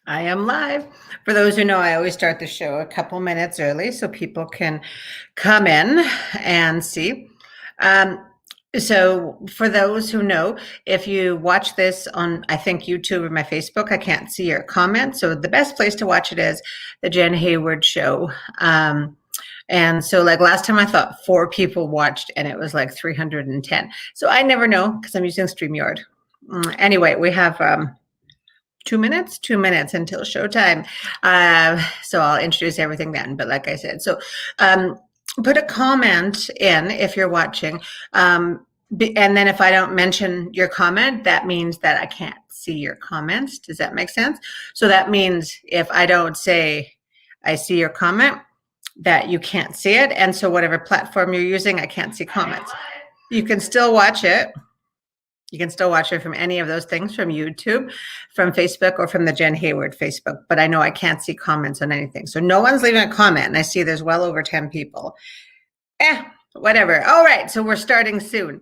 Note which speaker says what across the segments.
Speaker 1: I am live. For those who know, I always start the show a couple minutes early so people can come in and see. Um, so for those who know, if you watch this on, I think, YouTube or my Facebook, I can't see your comments. So the best place to watch it is the Jenn Hayward Show. And so like last time I thought 4 people watched and it was like 310. So I never know because I'm using StreamYard. Anyway, we have 2 minutes until showtime. So I'll introduce everything then. But like I said, so put a comment in if you're watching. And then if I don't mention your comment, that means that I can't see your comments. Does that make sense? So that means if I don't say I see your comment, that you can't see it. And so whatever platform you're using, I can't see comments. You can still watch it. You can still watch it from any of those things, from YouTube, from Facebook, or from the Jenn Hayward Facebook. But I know I can't see comments on anything. So no one's leaving a comment. And I see there's well over 10 people. Whatever. All right. So we're starting soon.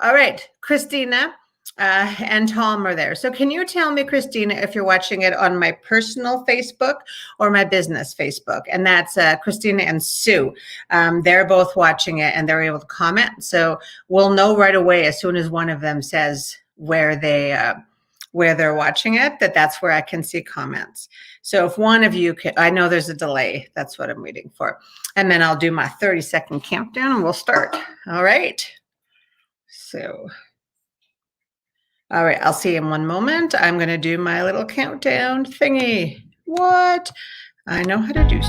Speaker 1: All right. Christina and Tom are there. So can you tell me, Christina, if you're watching it on my personal Facebook or my business Facebook? And that's Christina and Sue. They're both watching it and they're able to comment. So we'll know right away as soon as one of them says where they're watching it, that's where I can see comments. So if one of you can, I know there's a delay. That's what I'm waiting for. And then I'll do my 30-second countdown and we'll start. All right. So, all right, I'll see you in one moment. I'm going to do my little countdown thingy. What? I know how to do.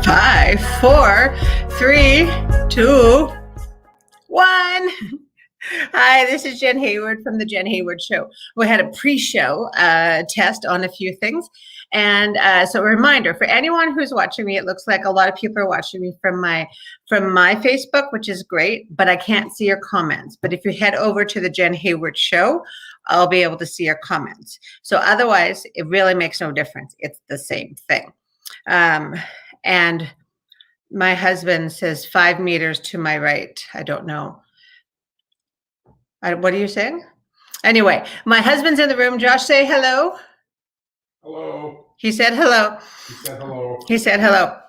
Speaker 1: 5, 4, 3, 2, 1. Hi, this is Jenn Hayward from the Jenn Hayward Show. We had a pre-show test on a few things. And so a reminder for anyone who's watching me, it looks like a lot of people are watching me from my Facebook, which is great, but I can't see your comments. But if you head over to the Jenn Hayward Show, I'll be able to see your comments. So otherwise, it really makes no difference. It's the same thing. And my husband says 5 meters to my right. I don't know. What are you saying? Anyway, my husband's in the room. Josh, say hello.
Speaker 2: Hello.
Speaker 1: He said hello.
Speaker 2: He said hello.
Speaker 1: He said hello.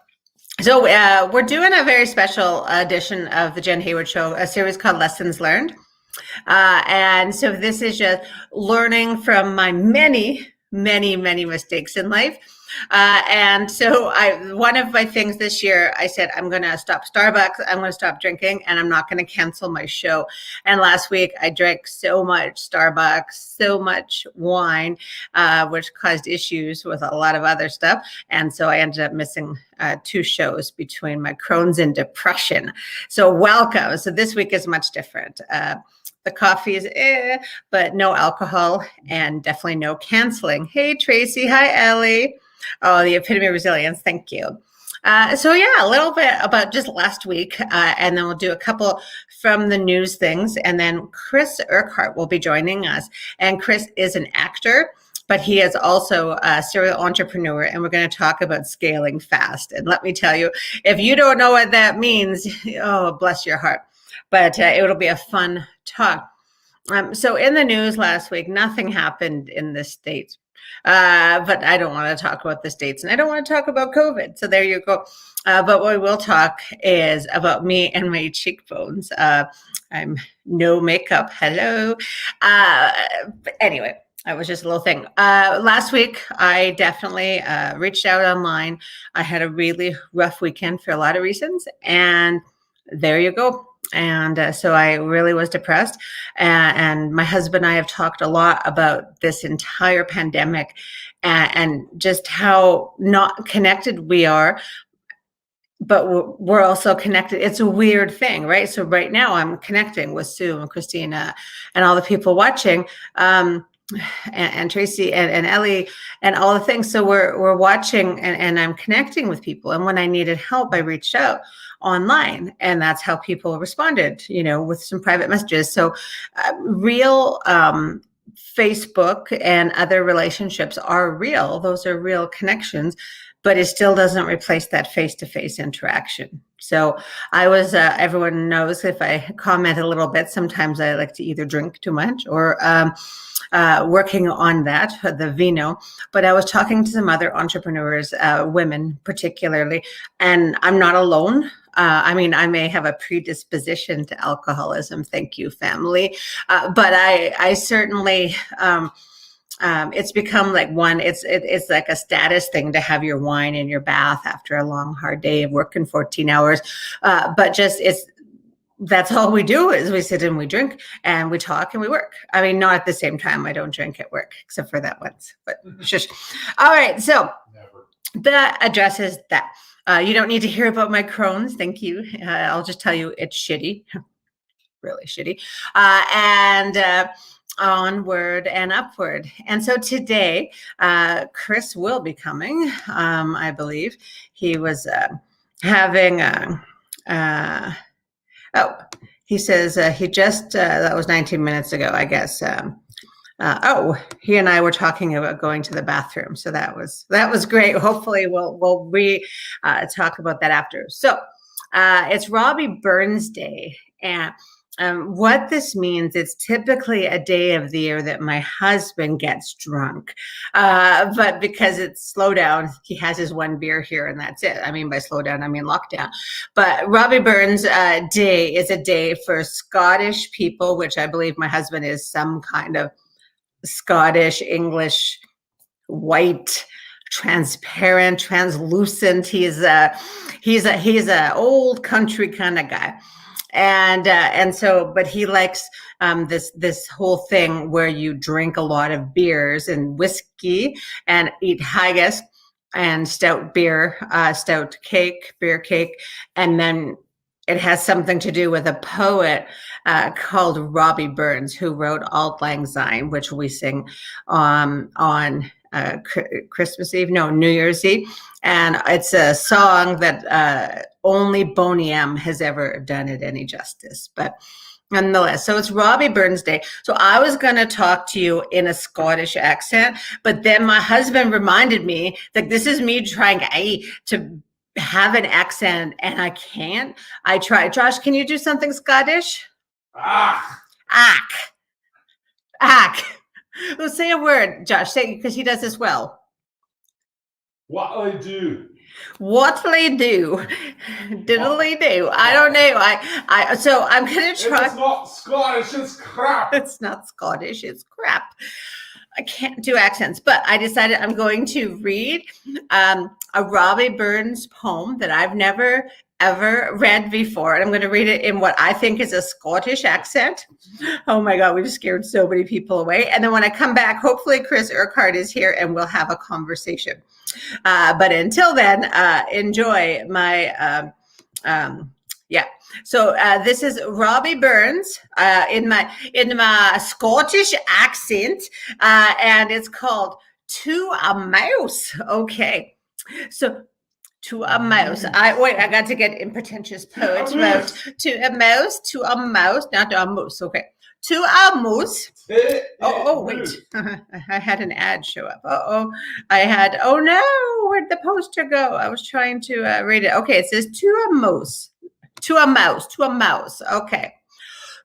Speaker 1: So we're doing a very special edition of the Jenn Hayward Show, a series called Lessons Learned. And so this is just learning from my many mistakes in life. And so one of my things this year, I said, I'm going to stop Starbucks. I'm going to stop drinking and I'm not going to cancel my show. And last week I drank so much Starbucks, so much wine, which caused issues with a lot of other stuff. And so I ended up missing 2 shows between my Crohn's and depression. So welcome. So this week is much different. The coffee is but no alcohol and definitely no canceling. Hey, Tracy. Hi, Ellie. Oh, the epitome of resilience. Thank you. So yeah, a little bit about just last week, and then we'll do a couple from the news things. And then Chris Urquhart will be joining us. And Chris is an actor, but he is also a serial entrepreneur. And we're going to talk about scaling fast. And let me tell you, if you don't know what that means, oh, bless your heart. But it'll be a fun talk. So in the news last week, nothing happened in the States. But I don't want to talk about the States and I don't want to talk about COVID. So there you go. But what we will talk is about me and my cheekbones. I'm no makeup. Hello. But anyway, that was just a little thing. Last week, I definitely reached out online. I had a really rough weekend for a lot of reasons. And there you go. And so I really was depressed. And my husband and I have talked a lot about this entire pandemic and just how not connected we are, but we're also connected. It's a weird thing, right? So right now I'm connecting with Sue and Christina and all the people watching. and Tracy and Ellie and all the things. So we're watching and I'm connecting with people. And when I needed help, I reached out online, and that's how people responded, with some private messages. So real Facebook and other relationships are real. Those are real connections, but it still doesn't replace that face-to-face interaction. So I was, everyone knows if I comment a little bit, sometimes I like to either drink too much or working on that, the vino. But I was talking to some other entrepreneurs, women particularly, and I'm not alone. I may have a predisposition to alcoholism. Thank you, family. But I certainly, it's become like it's like a status thing to have your wine in your bath after a long, hard day of working 14 hours. But just that's all we do is we sit and we drink and we talk and we work. Not at the same time. I don't drink at work except for that once, but shush. All right. So that addresses that. You don't need to hear about my Crohn's. Thank you. I'll just tell you it's shitty, really shitty. And onward and upward. And so today, Chris will be coming. I believe he was having he says he just, that was 19 minutes ago, I guess. He and I were talking about going to the bathroom. So that was great. Hopefully we'll talk about that after. So it's Robbie Burns Day. And what this means, it's typically a day of the year that my husband gets drunk. But because it's slow down, he has his one beer here and that's it. By slow down, lockdown. But Robbie Burns Day is a day for Scottish people, which I believe my husband is some kind of Scottish, English, white, transparent, translucent. He's a old country kind of guy. And so, but he likes this whole thing where you drink a lot of beers and whiskey and eat haggis and stout beer, beer cake, and then it has something to do with a poet called Robbie Burns, who wrote Auld Lang Syne, which we sing on Christmas Eve, no, New Year's Eve. And it's a song that only Boney M has ever done it any justice. But nonetheless, so it's Robbie Burns Day. So I was going to talk to you in a Scottish accent, but then my husband reminded me that this is me trying to have an accent and I can't. I try. Josh, can you do something Scottish? Ack. Well, say a word, Josh. Say, because he does this well.
Speaker 2: What'll I do?
Speaker 1: What'll do? Diddly do. I don't know. So I'm gonna try.
Speaker 2: It's not Scottish. It's crap.
Speaker 1: It's not Scottish. It's crap. I can't do accents, but I decided I'm going to read a Robbie Burns poem that I've never ever read before. And I'm going to read it in what I think is a Scottish accent. Oh my God, we've scared so many people away. And then when I come back, hopefully Chris Urquhart is here and we'll have a conversation. But until then, enjoy my, So this is Robbie Burns in my Scottish accent, and it's called To a Mouse. Okay, so to a mouse. I got to get in pretentious poet mode. To a mouse, not to a moose. Okay, to a moose. Wait, I had an ad show up. Oh no, where'd the poster go? I was trying to read it. Okay, it says to a mouse. To a mouse. Okay.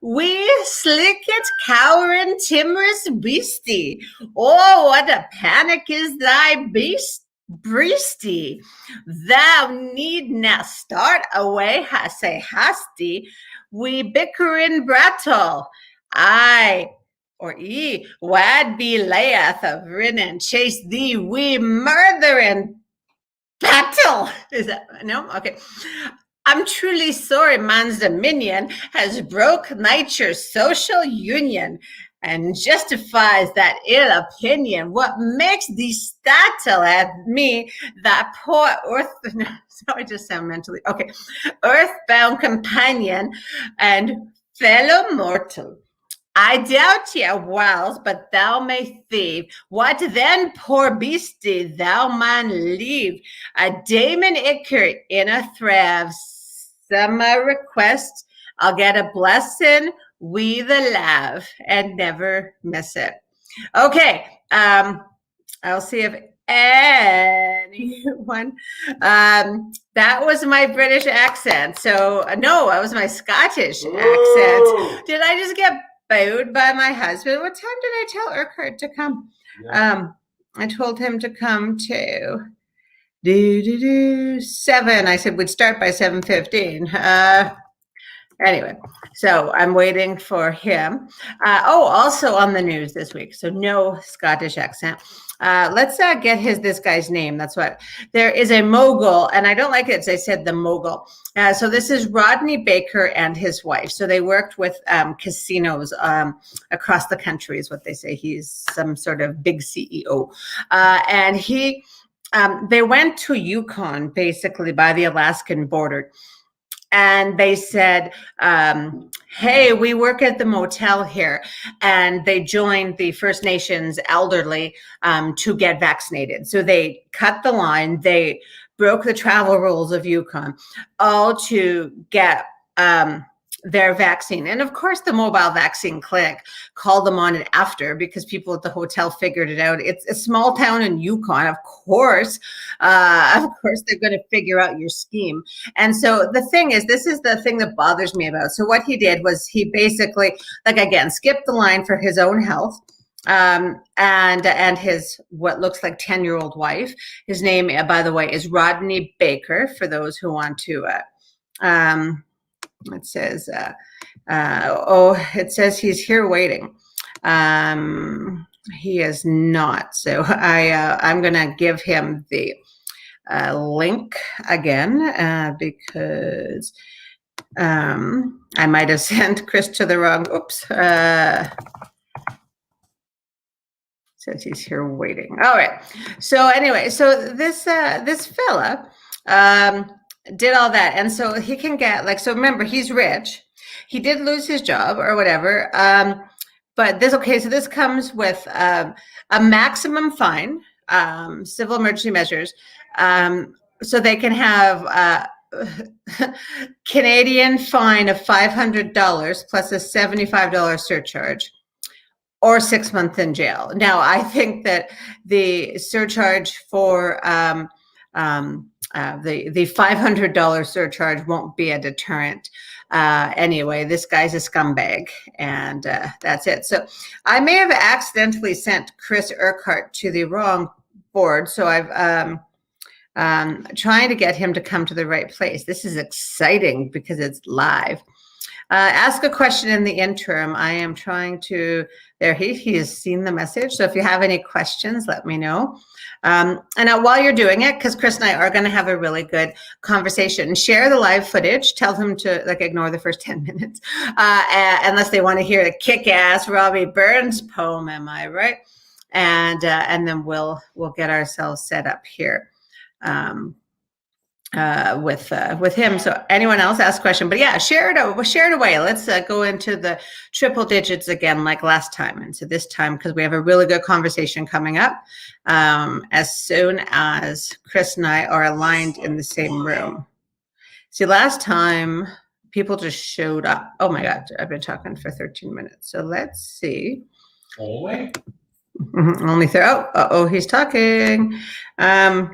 Speaker 1: We slicket, cowering, timorous beastie. Oh, what a panic is thy breastie. Thou need not start away, say hasty. We bickering brattle. Wad be layeth of rin and chase thee, we murthering battle. Is that no? Okay. I'm truly sorry man's dominion has broke nature's social union and justifies that ill opinion. What makes thee startle at me, that poor I just sound mentally, okay, earthbound companion and fellow mortal? I doubt ye whiles, but thou may thieve. What then, poor beastie, thou man leave? A Damon Icker in a thrav. Some request, I'll get a blessing, we the lav, and never miss it. Okay, I'll see if anyone. That was my British accent. So no, that was my Scottish accent. Did I just get booed by my husband? What time did I tell Urquhart to come?
Speaker 2: Yeah.
Speaker 1: I told him to come to 7. I said we'd start by 7:15. Anyway, so I'm waiting for him. Also on the news this week, so no Scottish accent. Let's get this guy's name. That's what. There is a mogul, and I don't like it as I said the mogul. So this is Rodney Baker and his wife. So they worked with casinos across the country is what they say. He's some sort of big CEO. And they went to Yukon, basically by the Alaskan border. And they said, hey, we work at the motel here. And they joined the First Nations elderly to get vaccinated. So they cut the line. They broke the travel rules of Yukon, all to get their vaccine. And of course, the mobile vaccine clinic called them on it after because people at the hotel figured it out. It's a small town in Yukon. Of course, they're going to figure out your scheme. And so the thing is, this is the thing that bothers me about. So what he did was he basically, skipped the line for his own health. And his what looks like 10-year-old wife. His name, by the way, is Rodney Baker. For those who want to, it says, it says he's here waiting. He is not. So I'm going to give him the link again because I might have sent Chris to the wrong. Oops. Says he's here waiting. All right. So anyway, so this fella did all that, and so he can get so remember, he's rich. He did lose his job or whatever, but this So this comes with a maximum fine, civil emergency measures, so they can have Canadian fine of $500 plus a $75 surcharge, or 6 months in jail. Now, I think that the surcharge for the $500 surcharge won't be a deterrent. Anyway, this guy's a scumbag, and that's it. So I may have accidentally sent Chris Urquhart to the wrong board. So I've trying to get him to come to the right place. This is exciting because it's live. Ask a question in the interim. I am trying to, there he has seen the message. So if you have any questions, let me know. And while you're doing it, because Chris and I are going to have a really good conversation, share the live footage, tell them to ignore the first 10 minutes, unless they want to hear the kick-ass Robbie Burns poem, am I right? And then we'll get ourselves set up here. With him. So anyone else ask a question, but yeah, share it away. Let's go into the triple digits again, like last time. And so this time, because we have a really good conversation coming up, as soon as Chris and I are aligned in the same room. See, last time people just showed up. Oh my God, I've been talking for 13 minutes. So let's see.
Speaker 2: Only?
Speaker 1: Only he's talking. I've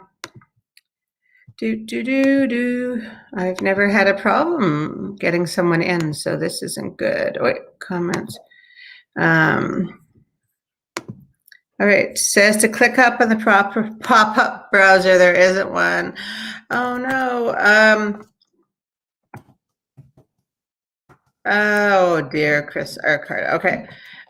Speaker 1: never had a problem getting someone in, so this isn't good. Wait, comments. All right, says to click up on the proper pop-up browser. There isn't one. Oh no. Oh dear, Chris Urquhart. Okay.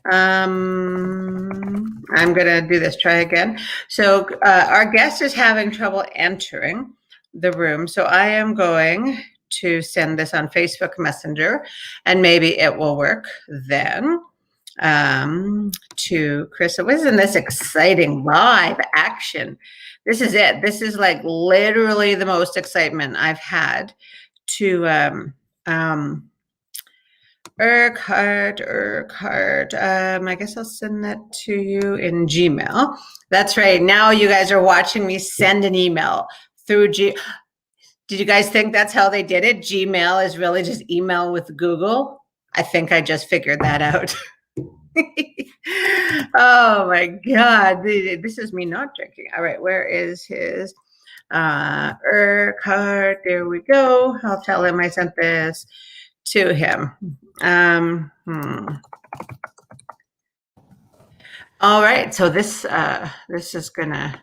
Speaker 1: I'm gonna do this. Try again. So our guest is having trouble entering the room, so I am going to send this on Facebook Messenger, and maybe it will work then. To Chris, isn't this exciting live action? This is it. This is literally the most excitement I've had to Urquhart. I guess I'll send that to you in Gmail. That's right. Now you guys are watching me send an email through Did you guys think that's how they did it? Gmail is really just email with Google. I think I just figured that out. Oh my God. This is me not drinking. All right. Where is his Urquhart? There we go. I'll tell him I sent this to him. All right. So this is gonna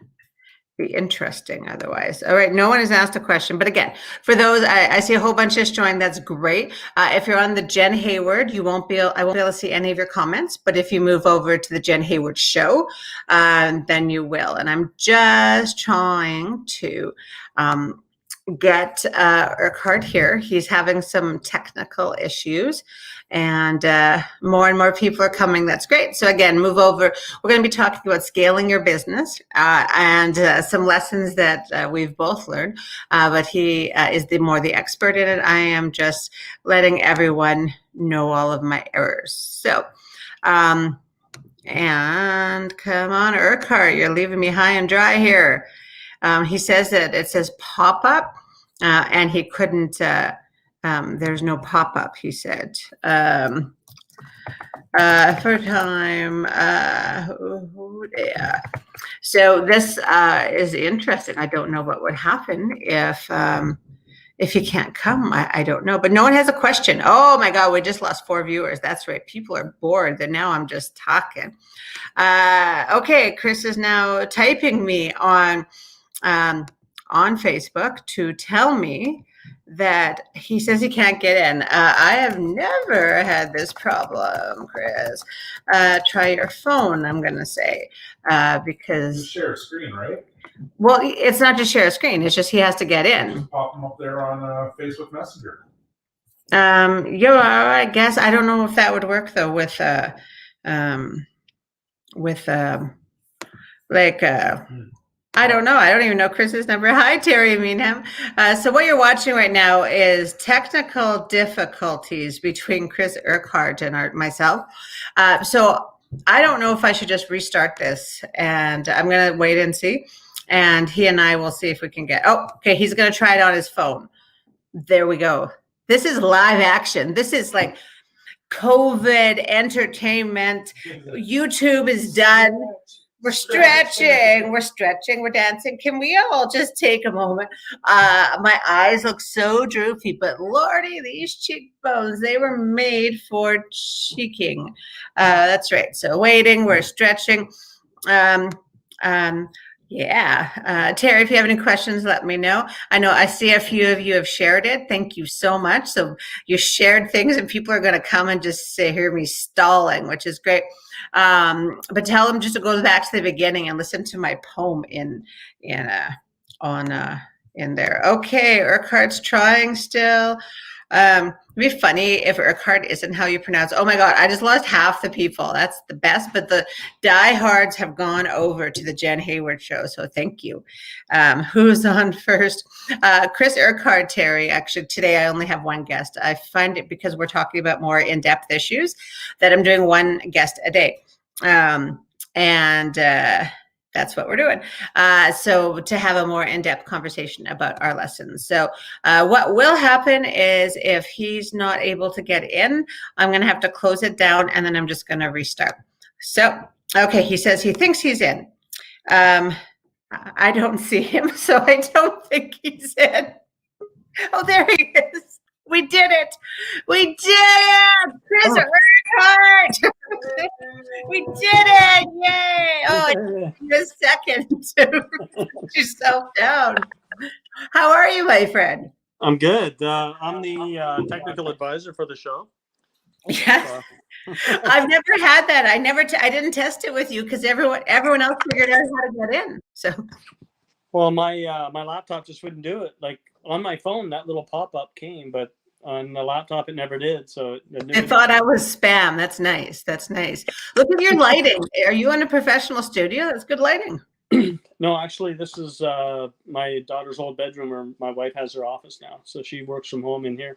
Speaker 1: be interesting otherwise. All right, no one has asked a question, but again, for those, I see a whole bunch just joined. That's great. If you're on the Jenn Hayward, I won't be able to see any of your comments, but if you move over to the Jenn Hayward show, then you will. And I'm just trying to get Urquhart here. He's having some technical issues, and more people are coming. That's great. So again, move over. We're going to be talking about scaling your business and some lessons that we've both learned, but he is the expert in it. I am just letting everyone know all of my errors. So and come on, Urquhart, you're leaving me high and dry here. He says that it says pop-up, and he couldn't, there's no pop-up, he said. For time, yeah. So this is interesting. I don't know what would happen if you can't come. I don't know, but no one has a question. Oh my God, we just lost 4 viewers. That's right. People are bored. Then now I'm just talking. Okay, Chris is now typing me on Facebook to tell me that he says he can't get in. I have never had this problem, Chris. Try your phone, I'm going to say, because
Speaker 2: You share a screen, right?
Speaker 1: Well, it's not just share a screen. It's just he has to get in.
Speaker 2: Just pop them up there on Facebook Messenger.
Speaker 1: Yeah, I guess I don't know if that would work though with I don't know. I don't even know Chris's number. Hi, Terry Meanham. So what you're watching right now is technical difficulties between Chris Urquhart and myself. So I don't know if I should just restart this, and I'm going to wait and see. And he and I will see if we can get, oh, okay, he's going to try it on his phone. There we go. This is live action. This is like COVID entertainment. YouTube is done. We're stretching, we're dancing. Can we all just take a moment? My eyes look so droopy, but Lordy, these cheekbones, they were made for cheeking. That's right. So waiting, we're stretching. Yeah. Terry, if you have any questions, let me know. I know I see a few of you have shared it. Thank you so much. So you shared things and people are going to come and just hear me stalling, which is great. But tell them just to go back to the beginning and listen to my poem in there. Okay, Urquhart's trying still. It'd be funny if Urquhart isn't how you pronounce it. Oh my God, I just lost half the people. That's the best, but the diehards have gone over to the Jenn Hayward show, so thank you. Who's on first? Chris Urquhart, Terry. Actually, today I only have one guest. I find it because we're talking about more in-depth issues that I'm doing one guest a day. That's what we're doing. So to have a more in-depth conversation about our lessons. So what will happen is if he's not able to get in, I'm going to have to close it down and then I'm just going to restart. So, okay, he says he thinks he's in. I don't see him, so I don't think he's in. Oh, there he is. We did it. We did it. Chris Urquhart. We did it. Yay. Oh, it took a second to put yourself down. How are you, my friend?
Speaker 3: I'm good. I'm the technical advisor for the show.
Speaker 1: Yes. I've never had that. I didn't test it with you because everyone else figured out how to get in. So.
Speaker 3: Well, my laptop just wouldn't do it. Like on my phone, that little pop-up came, but on the laptop, it never did. So
Speaker 1: I thought I was spam. That's nice. That's nice. Look at your lighting. Are you in a professional studio? That's good lighting.
Speaker 3: No, actually, this is my daughter's old bedroom where my wife has her office now. So she works from home in here.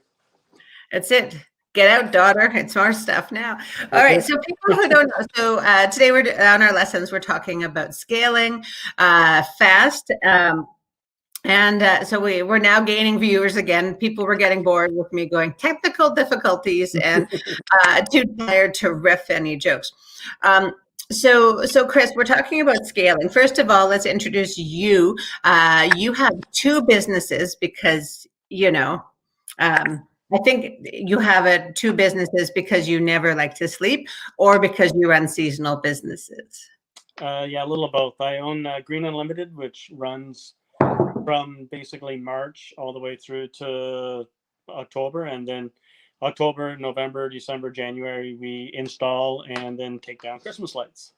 Speaker 1: That's it. Get out, daughter. It's more stuff now. All right. So people who don't know, so today we're on our lessons, we're talking about scaling fast. So we're now gaining viewers again. People were getting bored with me going technical difficulties and too tired to riff any jokes. So Chris, we're talking about scaling. First of all, let's introduce you. You have two businesses because, I think you have two businesses because you never like to sleep or because you run seasonal businesses.
Speaker 3: Yeah, a little of both. I own Green Unlimited, which runs from basically March all the way through to October, and then October, November, December, January, we install and then take down Christmas lights.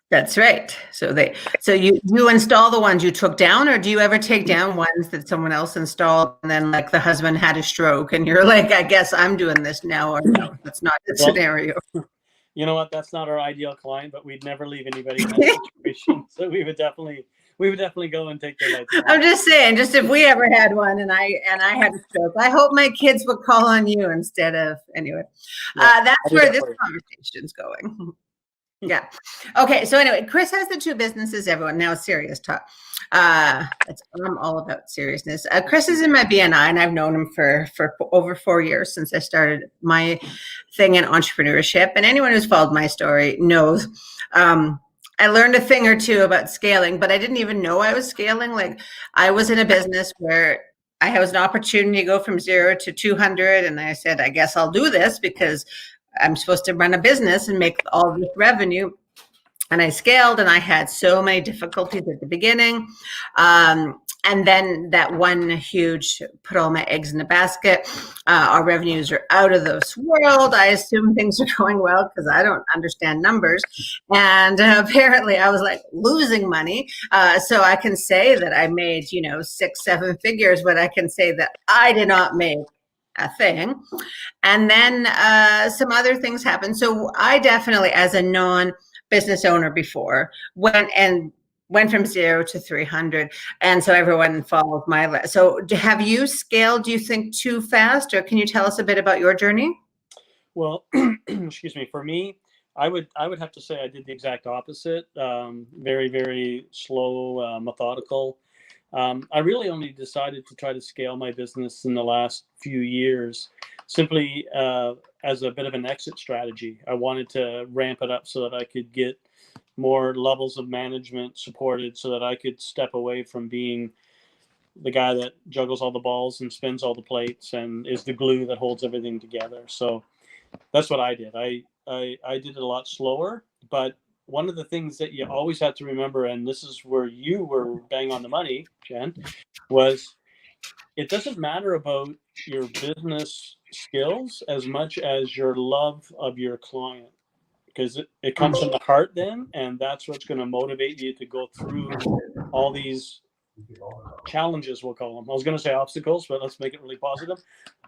Speaker 1: That's right. So you install the ones you took down, or do you ever take down ones that someone else installed and then like the husband had a stroke and you're like, I guess I'm doing this now, or no, that's not the scenario.
Speaker 3: You know what? That's not our ideal client, but we'd never leave anybody in that situation. So we would definitely go and take their lights down.
Speaker 1: I'm just saying, just if we ever had one and I had a stroke, I hope my kids would call on you instead of anyway.
Speaker 3: Yeah,
Speaker 1: that's where this conversation's going. Yeah. Okay. So anyway, Chris has the two businesses. Everyone now Sirius Top. I'm all about seriousness. Chris is in my BNI, and I've known him for over 4 years since I started my thing in entrepreneurship. And anyone who's followed my story knows I learned a thing or two about scaling, but I didn't even know I was scaling. Like I was in a business where I had an opportunity to go from 0 to 200, and I said, I guess I'll do this because I'm supposed to run a business and make all this revenue. And I scaled, and I had so many difficulties at the beginning. And then that one huge put all my eggs in a basket. Our revenues are out of this world. I assume things are going well because I don't understand numbers. And apparently I was like losing money. So I can say that I made, 6-7 figures, but I can say that I did not make a thing. And then some other things happened. So I definitely, as a non-business owner before, went from 0 to 300. And so everyone followed my. So have you scaled, do you think, too fast? Or can you tell us a bit about your journey?
Speaker 3: Well, excuse me. For me, I would have to say I did the exact opposite. Very, very slow, methodical. I really only decided to try to scale my business in the last few years, simply as a bit of an exit strategy. I wanted to ramp it up so that I could get more levels of management supported, so that I could step away from being the guy that juggles all the balls and spins all the plates and is the glue that holds everything together. So that's what I did. I did it a lot slower, but one of the things that you always have to remember, and this is where you were bang on the money, Jen, was it doesn't matter about your business skills as much as your love of your client, because it comes from the heart then, and that's what's going to motivate you to go through all these challenges, we'll call them. I was going to say obstacles, but let's make it really positive.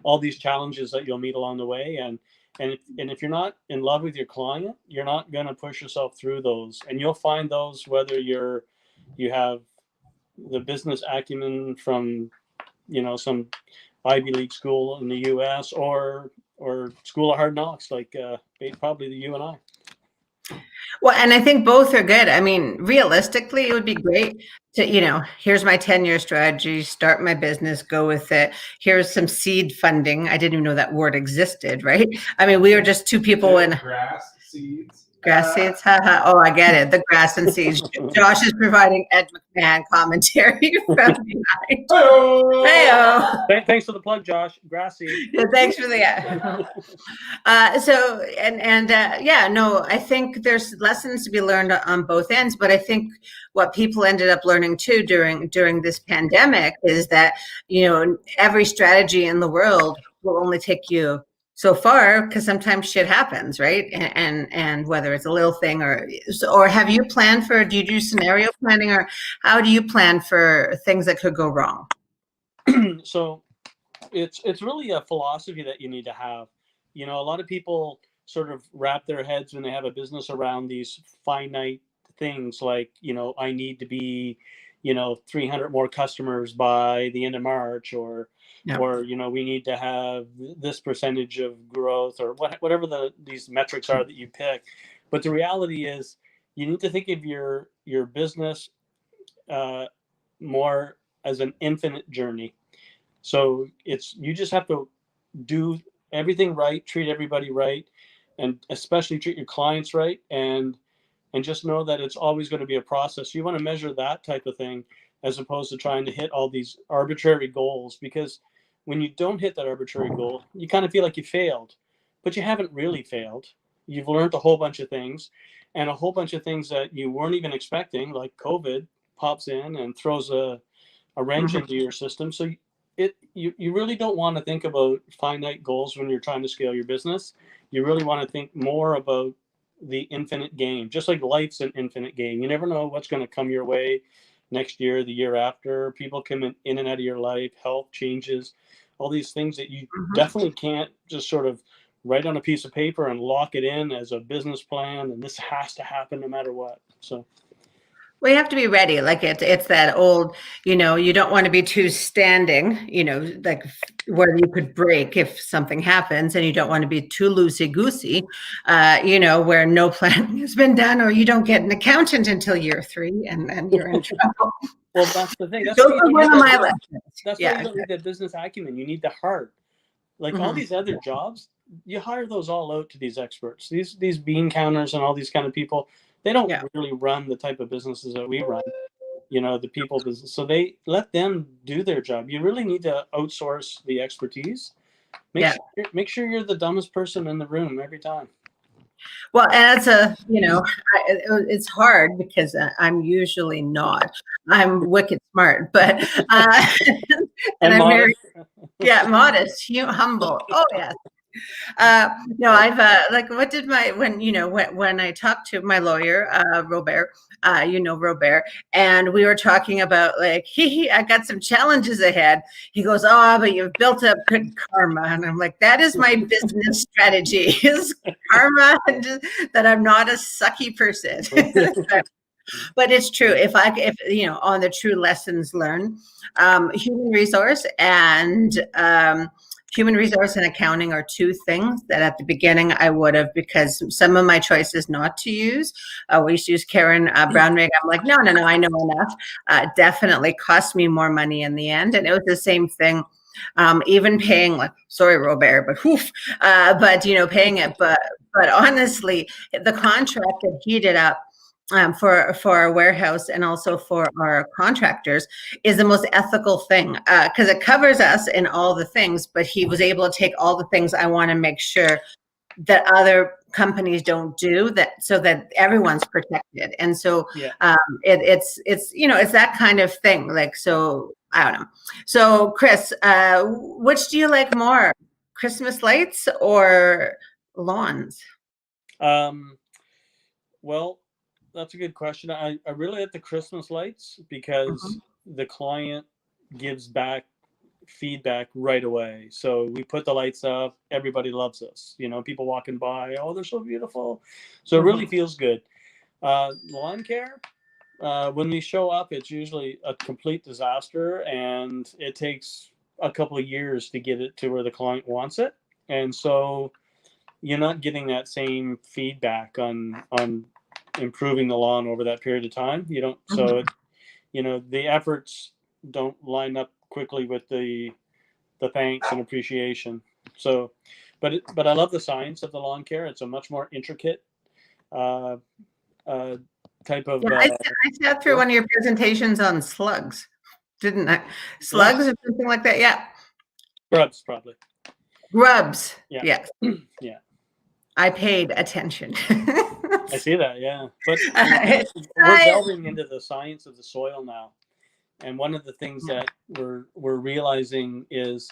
Speaker 3: All these challenges that you'll meet along the way, and if you're not in love with your client, you're not going to push yourself through those. And you'll find those whether you have the business acumen from, some Ivy League school in the U.S. or School of Hard Knocks, like probably you and I.
Speaker 1: Well, and I think both are good. I mean, realistically, it would be great to, here's my 10-year strategy, start my business, go with it. Here's some seed funding. I didn't even know that word existed, right? I mean, we were just two people in
Speaker 2: grass seeds.
Speaker 1: Grass seeds, haha. Oh, I get it. The grass and seeds. Josh is providing Ed McMahon commentary from behind. Hey-o.
Speaker 3: Thanks for the plug, Josh. Grass seeds.
Speaker 1: Yeah, thanks for the I think there's lessons to be learned on both ends, but I think what people ended up learning too during this pandemic is that, every strategy in the world will only take you so far, because sometimes shit happens, right? And whether it's a little thing or have you planned for? Do you do scenario planning, or how do you plan for things that could go wrong?
Speaker 3: So, it's really a philosophy that you need to have. A lot of people sort of wrap their heads when they have a business around these finite things, like I need to be, 300 more customers by the end of March, or we need to have this percentage of growth, or whatever these metrics are that you pick. But the reality is, you need to think of your business more as an infinite journey. So you just have to do everything right, treat everybody right, and especially treat your clients right, and just know that it's always going to be a process. You want to measure that type of thing as opposed to trying to hit all these arbitrary goals, because when you don't hit that arbitrary goal, you kind of feel like you failed, but you haven't really failed. You've learned a whole bunch of things, and a whole bunch of things that you weren't even expecting, like COVID pops in and throws a wrench into your system. So you really don't want to think about finite goals when you're trying to scale your business. You really want to think more about the infinite game, just like life's an infinite game. You never know what's going to come your way next year, the year after. People come in and out of your life, health changes, all these things that you definitely can't just sort of write on a piece of paper and lock it in as a business plan, and this has to happen no matter what. So
Speaker 1: we have to be ready. Like it's that old, you don't want to be too standing, like where you could break if something happens, and you don't want to be too loosey-goosey, where no planning has been done, or you don't get an accountant until year 3 and you're in trouble.
Speaker 3: Well, that's the thing.
Speaker 1: Those are one of my lessons.
Speaker 3: That's why you don't need the business acumen. You need the heart. Like all these other jobs, you hire those all out to these experts. These bean counters and all these kind of people, they don't really run the type of businesses that we run, the people business. So they let them do their job. You really need to outsource the expertise. Make sure you're the dumbest person in the room every time.
Speaker 1: Well, and it's hard because I'm usually not. I'm wicked smart, but and I'm very modest, humble. Oh yes. No, I've what did when I talked to my lawyer, Robert, Robert, and we were talking about I got some challenges ahead. He goes, oh, but you've built up good karma, and I'm like, that is my business strategy, is karma, and that I'm not a sucky person. But it's true. If on the true lessons learned, human resource and accounting are two things that at the beginning I would have, because some of my choices not to use. We used to use Karen Brownrigg. I'm like, no, I know enough. Definitely cost me more money in the end. And it was the same thing. Even paying, sorry, Robert, but paying it. But honestly, the contract that he did up for our warehouse and also for our contractors is the most ethical thing, because it covers us in all the things, but he was able to take all the things I want to make sure that other companies don't do, that so that everyone's protected. And so it's that kind of thing. So I don't know. So Chris, which do you like more, Christmas lights or lawns?
Speaker 3: Well, that's a good question. I really like the Christmas lights because the client gives back feedback right away. So we put the lights up, everybody loves us. People walking by, oh, they're so beautiful. So it really feels good. Lawn care, when we show up, it's usually a complete disaster, and it takes a couple of years to get it to where the client wants it. And so you're not getting that same feedback on improving the lawn over that period of time. You don't, so the efforts don't line up quickly with the thanks and appreciation. So, but I love the science of the lawn care. It's a much more intricate type of.
Speaker 1: I sat through one of your presentations on slugs, didn't I? Slugs or something like that. Yeah.
Speaker 3: Grubs, probably.
Speaker 1: Grubs.
Speaker 3: Yeah.
Speaker 1: Yes.
Speaker 3: Yeah.
Speaker 1: I paid attention.
Speaker 3: I see that, yeah. But we're delving into the science of the soil now, and one of the things that we're realizing is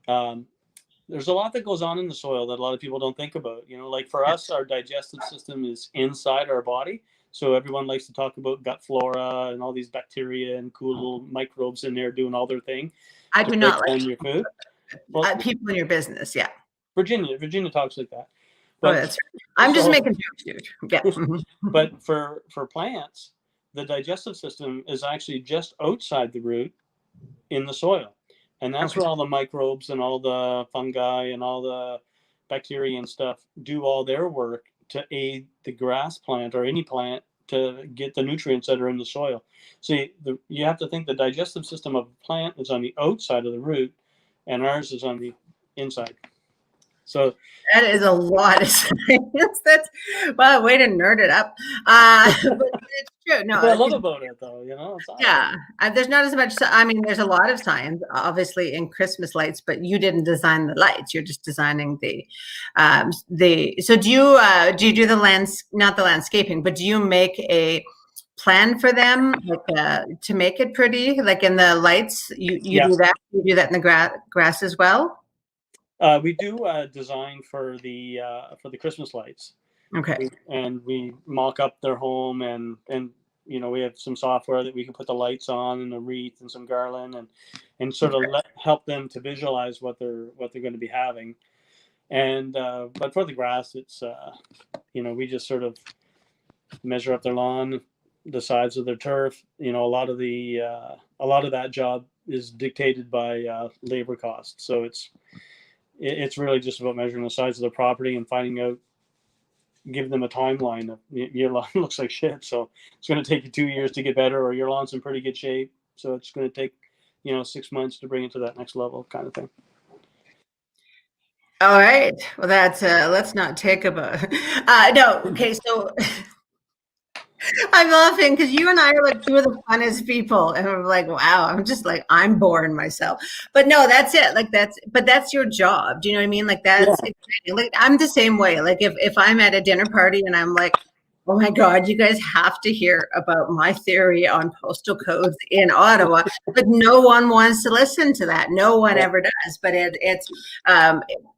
Speaker 3: there's a lot that goes on in the soil that a lot of people don't think about. Like for us, our digestive system is inside our body, so everyone likes to talk about gut flora and all these bacteria and cool little microbes in there doing all their thing.
Speaker 1: I do not like
Speaker 3: your food.
Speaker 1: People in your business, yeah.
Speaker 3: Virginia talks like that.
Speaker 1: But that's right. I'm just making jokes, dude. Yeah.
Speaker 3: But for plants, the digestive system is actually just outside the root in the soil. And that's where all the microbes and all the fungi and all the bacteria and stuff do all their work to aid the grass plant or any plant to get the nutrients that are in the soil. So you have to think the digestive system of a plant is on the outside of the root, and ours is on the inside. So
Speaker 1: that is a lot of science. That's, well, way to nerd it up. But it's true. No,
Speaker 3: what I love about it, though, you know. It's awesome.
Speaker 1: Yeah, there's not as much. I mean, there's a lot of science, obviously, in Christmas lights, but you didn't design the lights. You're just designing the. So do you do the not the landscaping, but do you make a plan for them, like to make it pretty, like in the lights? You
Speaker 3: Yes.
Speaker 1: do that. You do that in the grass as well.
Speaker 3: We do design for the Christmas lights.
Speaker 1: Okay.
Speaker 3: And we mock up their home, and you know, we have some software that we can put the lights on and a wreath and some garland and sort of help them to visualize what they're going to be having. And but for the grass, it's you know, we just sort of measure up their lawn, the size of their turf. You know, a lot of that job is dictated by labor costs. So it's really just about measuring the size of the property and finding out, give them a timeline of your lawn looks like shit, so it's going to take you 2 years to get better, or your lawn's in pretty good shape, so it's going to take, you know, 6 months to bring it to that next level, kind of thing.
Speaker 1: All right. Well, that's let's not take about no. Okay, so I'm laughing because you and I are like two of the funnest people, and I'm like, wow, I'm just like, I'm boring myself. But no, that's it. Like that's your job. Do you know what I mean? Like that's exciting. Like I'm the same way. Like if I'm at a dinner party and I'm like, oh my God, you guys have to hear about my theory on postal codes in Ottawa, but no one wants to listen to that. No one ever does. But it's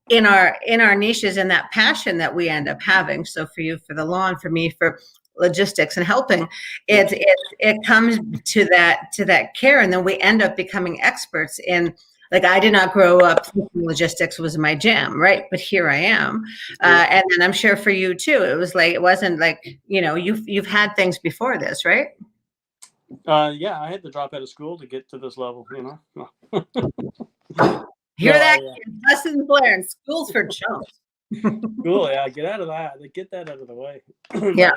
Speaker 1: in our niches and that passion that we end up having. So for you, for the lawn, for me, for logistics and helping, it comes to that care, and then we end up becoming experts in. Like I did not grow up thinking logistics was my jam, right? But here I am, and then I'm sure for you too. It was like, it wasn't like, you know, you've had things before this, right?
Speaker 3: Yeah, I had to drop out of school to get to this level, you know.
Speaker 1: Hear that? Lessons learned. School's for chumps.
Speaker 3: Cool, yeah. Get out of that. Get that out of the way.
Speaker 1: Yeah.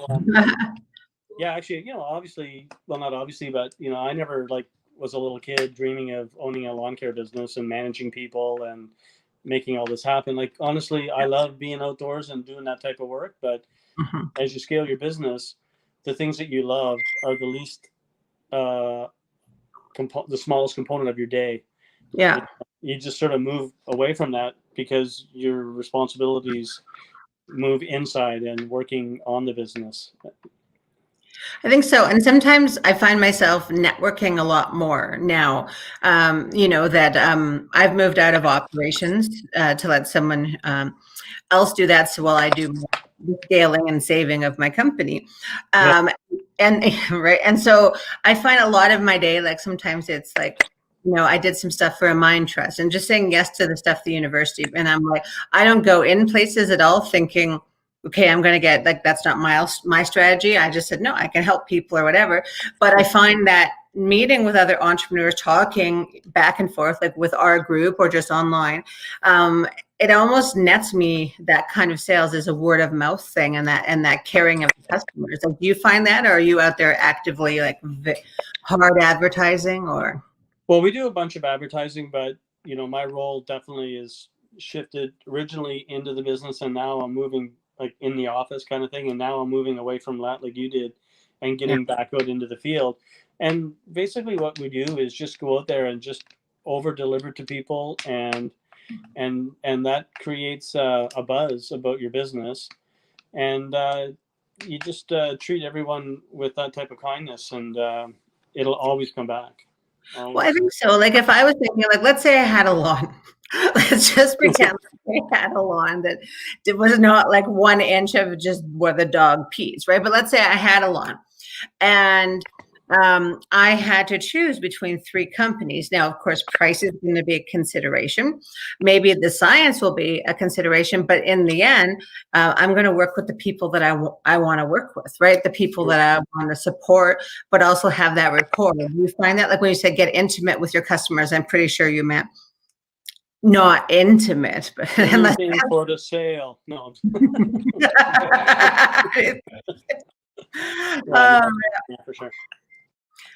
Speaker 3: Yeah, actually, you know, obviously, well, not obviously, but you know, I never was a little kid dreaming of owning a lawn care business and managing people and making all this happen. Like, honestly, I love being outdoors and doing that type of work. But as you scale your business, the things that you love are the least, the smallest component of your day.
Speaker 1: Yeah.
Speaker 3: You just sort of move away from that because your responsibilities move inside and working on the business.
Speaker 1: I think so. And sometimes I find myself networking a lot more now, you know, that I've moved out of operations to let someone else do that. So while I do the scaling and saving of my company. And right. And so I find a lot of my day, like sometimes it's like, you know, I did some stuff for a mine trust and just saying yes to the stuff at the university. And I'm like, I don't go in places at all thinking, okay, I'm going to get, like, that's not my strategy. I just said, no, I can help people or whatever. But I find that meeting with other entrepreneurs, talking back and forth, like with our group or just online, it almost nets me that kind of sales as a word of mouth thing, and that caring of the customers. Like, do you find that, or are you out there actively like hard advertising or?
Speaker 3: Well, we do a bunch of advertising, but you know, my role definitely is shifted originally into the business, and now I'm moving like in the office kind of thing. And now I'm moving away from that, like you did, and getting back out into the field. And basically what we do is just go out there and just over deliver to people. And that creates a buzz about your business. And you just treat everyone with that type of kindness, and it'll always come back.
Speaker 1: Well, I think so. Like if I was thinking, like, let's say I had a lawn. Let's just pretend I had a lawn that it was not like 1 inch of just where the dog pees, right? But let's say I had a lawn, and I had to choose between 3 companies. Now, of course, price is going to be a consideration. Maybe the science will be a consideration, but in the end, I'm going to work with the people that I want to work with, right? The people that I want to support, but also have that rapport. You find that, like when you said get intimate with your customers, I'm pretty sure you meant not intimate, but unless
Speaker 3: Anything for the sale. No.
Speaker 1: Um,
Speaker 3: Yeah, for sure.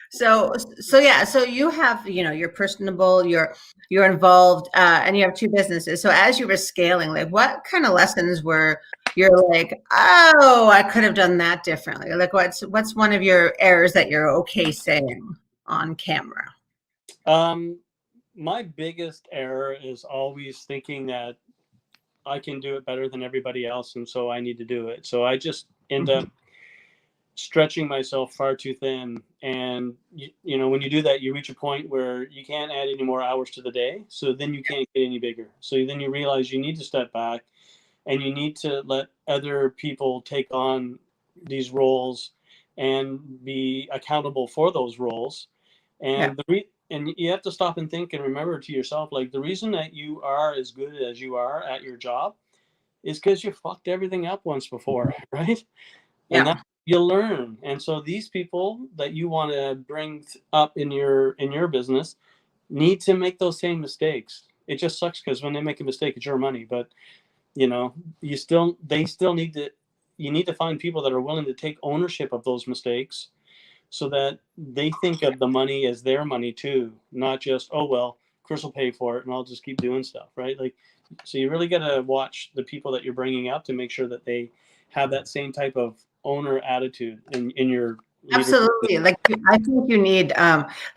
Speaker 1: so yeah, so you have, you're personable, you're involved, and you have 2 businesses. So as you were scaling, like what kind of lessons were you're like, oh, I could have done that differently? Like what's one of your errors that you're okay saying on camera?
Speaker 3: My biggest error is always thinking that I can do it better than everybody else, and so I need to do it. So I just end up stretching myself far too thin. And when you do that, you reach a point where you can't add any more hours to the day. So then you can't get any bigger. So then you realize you need to step back and you need to let other people take on these roles and be accountable for those roles. And and you have to stop and think and remember to yourself, like, the reason that you are as good as you are at your job is because you fucked everything up once before, right?
Speaker 1: Yeah.
Speaker 3: And that you'll learn. And so these people that you want to bring up in your business need to make those same mistakes. It just sucks because when they make a mistake, it's your money. But they still need to. You need to find people that are willing to take ownership of those mistakes, so that they think of the money as their money too, not just, oh well, Chris will pay for it and I'll just keep doing stuff, right? Like, so you really got to watch the people that you're bringing up to make sure that they have that same type of owner attitude in your leadership.
Speaker 1: Absolutely. Like I think you need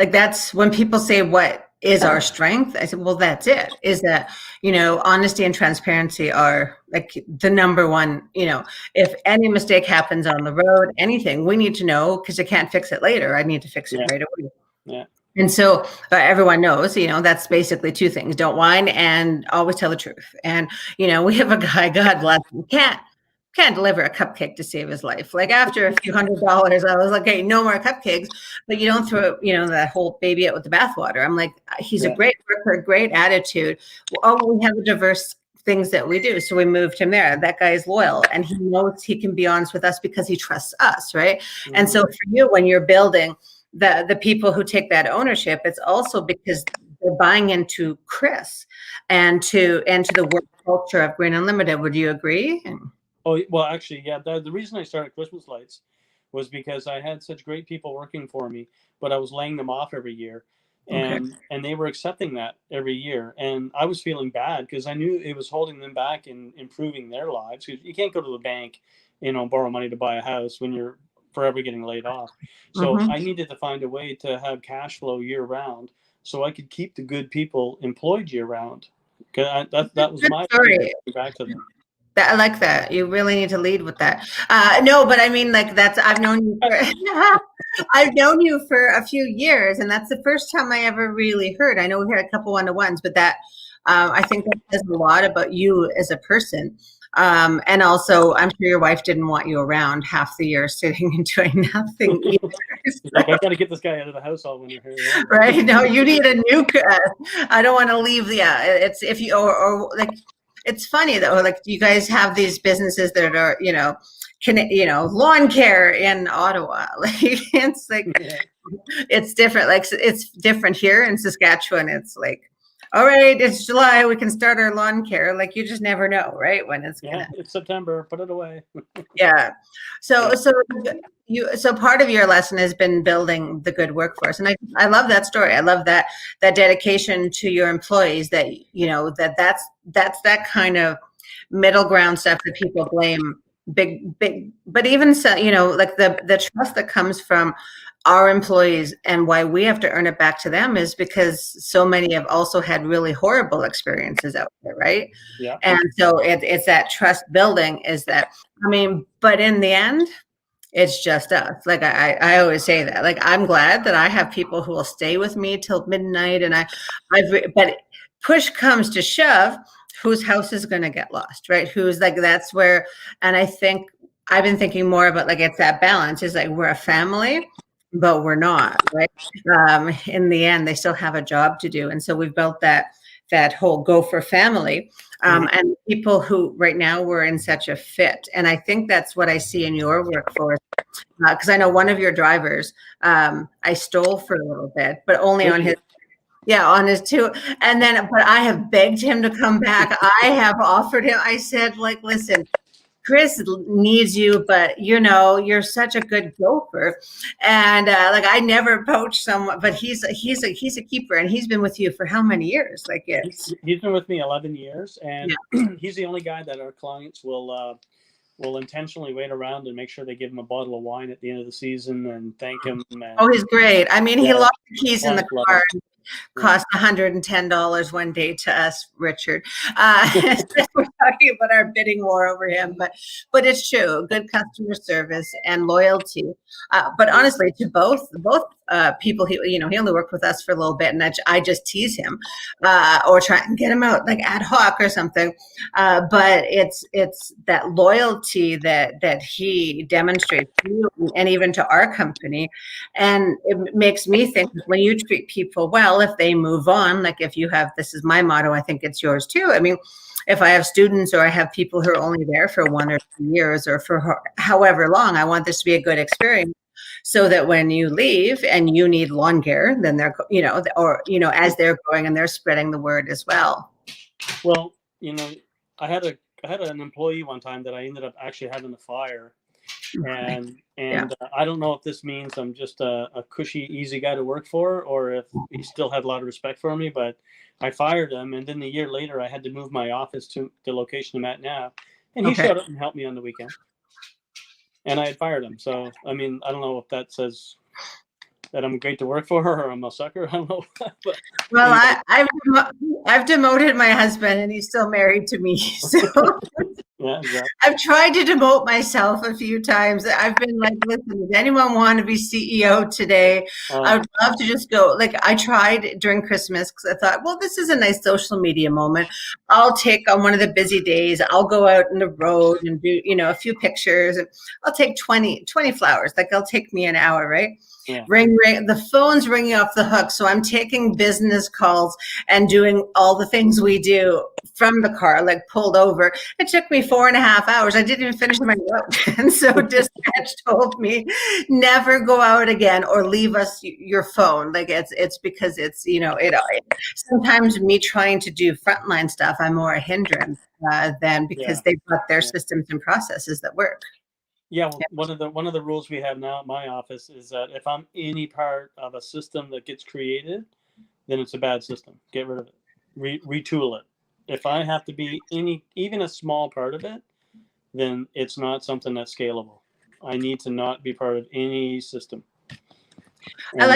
Speaker 1: like that's when people say what is our strength, I said, well, that's it. Is that, honesty and transparency are like the number one, if any mistake happens on the road, anything, we need to know because I can't fix it later. I need to fix it right away.
Speaker 3: Yeah.
Speaker 1: And so everyone knows, that's basically 2 things. Don't whine and always tell the truth. And, we have a guy, God bless him, can't deliver a cupcake to save his life. Like after a few $100s, I was like, okay, no more cupcakes, but you don't throw, that whole baby out with the bathwater. I'm like, he's a great worker, great attitude. Oh, we have a diverse things that we do. So we moved him there. That guy is loyal and he knows he can be honest with us because he trusts us. Right. Mm-hmm. And so for you, when you're building the people who take that ownership, it's also because they're buying into Chris and to the work culture of Green Unlimited. Would you agree?
Speaker 3: Oh, well, actually, yeah. The reason I started Christmas Lights was because I had such great people working for me, but I was laying them off every year. And they were accepting that every year. And I was feeling bad because I knew it was holding them back and improving their lives. Because you can't go to the bank, borrow money to buy a house when you're forever getting laid off. So I needed to find a way to have cash flow year round so I could keep the good people employed year round. Because that was my story. Back to them.
Speaker 1: I like that. You really need to lead with that. No, but I mean, like I've known you for a few years, and that's the first time I ever really heard. I know we had a couple one-to-ones, but that I think that says a lot about you as a person. And also, I'm sure your wife didn't want you around half the year sitting and doing nothing either.
Speaker 3: Like, I got to get this guy out of the house all winter.
Speaker 1: Right? No, you need a new. I don't want to leave. Yeah, it's if you or like. It's funny though, like you guys have these businesses that are, lawn care in Ottawa. Like it's like it's different. Like it's different here in Saskatchewan. It's like, all right, it's July, we can start our lawn care. Like you just never know, right? When it's
Speaker 3: it's September, put it away.
Speaker 1: Yeah. So part of your lesson has been building the good workforce. And I love that story. I love that dedication to your employees that, that's that kind of middle ground stuff that people blame big, but even so, like the trust that comes from our employees and why we have to earn it back to them is because so many have also had really horrible experiences out there, right?
Speaker 3: Yeah.
Speaker 1: And so it's that trust building is that, but in the end, it's just us. Like I always say that, like, I'm glad that I have people who will stay with me till midnight but push comes to shove, whose house is going to get lost, right? Who's like, that's where, and I think I've been thinking more about like, it's that balance is like, we're a family. but we're not, right? In the end, they still have a job to do. And so we've built that whole gopher family. And people who right now we're in such a fit. And I think that's what I see in your workforce. Because I know one of your drivers, I stole for a little bit, but only on his, on his two. And then, but I have begged him to come back. I have offered him, I said, like, listen, Chris needs you, but you're such a good gopher, and like I never poach someone, but he's a keeper, and he's been with you for how many years? Like
Speaker 3: he's been with me 11 years, and he's the only guy that our clients will intentionally wait around and make sure they give him a bottle of wine at the end of the season and thank him. And,
Speaker 1: he's great. I mean, he lost the keys in the car. Cost $110 one day to us, Richard. We're talking about our bidding war over him, but it's true. Good customer service and loyalty. But honestly, to both people, he only worked with us for a little bit, and I just tease him or try and get him out like ad hoc or something. But it's that loyalty that he demonstrates to you and even to our company, and it makes me think when you treat people well, if they move on, like if you have, this is my motto, I think it's yours too. I mean, if I have students or I have people who are only there for 1 or 2 years or for however long, I want this to be a good experience so that when you leave and you need lawn care, then they're, as they're growing and they're spreading the word as well.
Speaker 3: Well, I had an employee one time that I ended up actually having to fire. And I don't know if this means I'm just a cushy, easy guy to work for, or if he still had a lot of respect for me, but I fired him. And then a year later, I had to move my office to the location I'm at now. And he showed up and helped me on the weekend. And I had fired him. So, I mean, I don't know if that says that I'm great to work for or I'm a sucker. I don't know. But,
Speaker 1: well, I've demoted my husband and he's still married to me. So
Speaker 3: yeah, exactly.
Speaker 1: I've tried to demote myself a few times. I've been like, listen, does anyone want to be CEO today? I would love to just go. Like I tried during Christmas because I thought, well, this is a nice social media moment. I'll take on one of the busy days. I'll go out in the road and do, a few pictures. And I'll take 20 flowers. Like it'll take me an hour, right?
Speaker 3: Yeah.
Speaker 1: Ring, the phone's ringing off the hook. So I'm taking business calls and doing all the things we do from the car, like pulled over. It took me 4.5 hours. I didn't even finish my route. And so dispatch told me never go out again or leave us your phone. Like it's because it's, sometimes me trying to do frontline stuff, I'm more a hindrance than because they've got their systems and processes that work.
Speaker 3: Yeah, well, one of the rules we have now at my office is that if I'm any part of a system that gets created, then it's a bad system. Get rid of it. Retool it. If I have to be even a small part of it, then it's not something that's scalable. I need to not be part of any system. And
Speaker 1: I